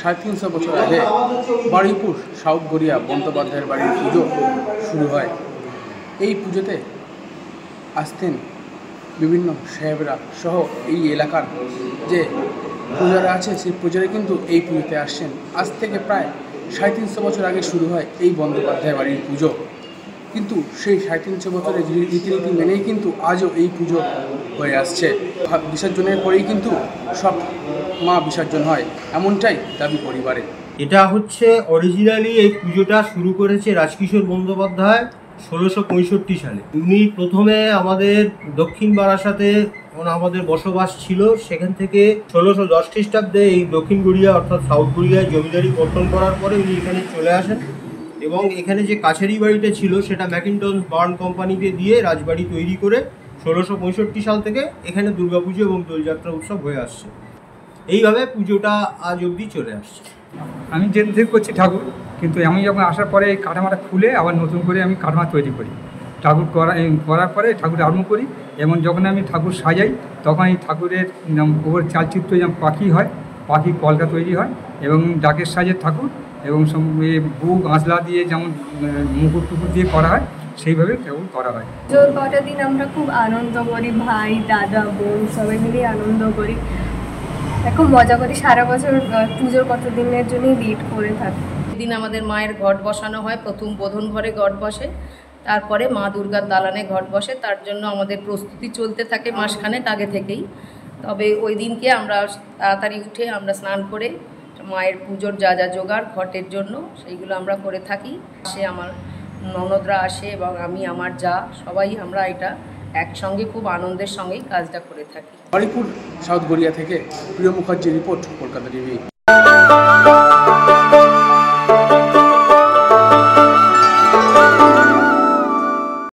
350 বছর আগে বারুইপুর সাউথ গড়িয়া বন্দ্যোপাধ্যায়ের বাড়ির পুজো শুরু হয়। এই পুজোতে আসতেন বিভিন্ন সাহেবরা সহ এই এলাকার যে পূজারা আছে সেই পূজারা কিন্তু এই পুজোতে আসছেন। আজ থেকে প্রায় 350 বছর আগে শুরু হয় এই বন্দ্যোপাধ্যায় বাড়ির পুজো। কিন্তু সেই 350 বছরের রীতিনীতি মেনেই কিন্তু আজও এই পুজো হয়ে আসছে। বিসর্জনের পরেই কিন্তু সব মা বিসর্জন হয়, এমনটাই দাবি পরিবারে। এটা হচ্ছে অরিজিনালি এই পুজোটা শুরু করেছে রাজকিশোর বন্দ্যোপাধ্যায় 1665 সালে। উনি প্রথমে আমাদের দক্ষিণ বারাসাতে আমাদের বসবাস ছিল, সেখান থেকে 1610 খ্রিস্টাব্দে এই দক্ষিণ গড়িয়া অর্থাৎ সাউথ গড়িয়ায় জমিদারি গঠন করার পরে উনি এখানে চলে আসেন এবং এখানে যে কাছারি বাড়িটা ছিল সেটা ম্যাকিন্টন বার্ন কোম্পানিকে দিয়ে রাজবাড়ি তৈরি করে 1665 সাল থেকে এখানে দুর্গাপুজো এবং দোলযাত্রা উৎসব হয়ে আসছে। এইভাবে পুজোটা আজ অবধি চলে আসছে। আমি যে করছি ঠাকুর, কিন্তু আমি যখন আসার পরে এই কাঠামাটা খুলে আবার নতুন করে আমি কাঠামা তৈরি করি। ঠাকুর করার পরে ঠাকুর আরম্ভ করি এবং যখন আমি ঠাকুর সাজাই তখন এই ঠাকুরের উপর চালচিত্র যেমন পাখি হয়, পাখি কলকা তৈরি হয় এবং ডাকের সাজের ঠাকুর এবং বুক আঁচলা দিয়ে যেমন মুকুট টুকুর দিয়ে করা হয় সেইভাবে ঠাকুর করা হয়। কটা দিন আমরা খুব আনন্দ করি, ভাই দাদা বোন সবাই মিলে আনন্দ করি, খুব মজা করি। সারা বছর পুজোর কত দিনের জন্যই ওয়েট করে থাকি। দিন আমাদের মায়ের ঘট বসানো হয়, প্রথম বোধন ঘরে ঘট বসে, তারপরে মা দুর্গার দালানে ঘট বসে। তার জন্য আমাদের প্রস্তুতি চলতে থাকে মাসখানেক আগে থেকেই। তবে ওই দিনকে আমরা তাড়াতাড়ি উঠে আমরা স্নান করে মায়ের পুজোর যা যা জোগাড় ঘটের জন্য সেইগুলো আমরা করে থাকি। সে আমার ননদরা আসে এবং আমি আমার যা সবাই আমরা এটা একসঙ্গে খুব আনন্দের সঙ্গেই কাজটা করে থাকি। বারুইপুর সাউথ গড়িয়া থেকে প্রিয় মুখার্জির রিপোর্ট, কলকাতা টিভি।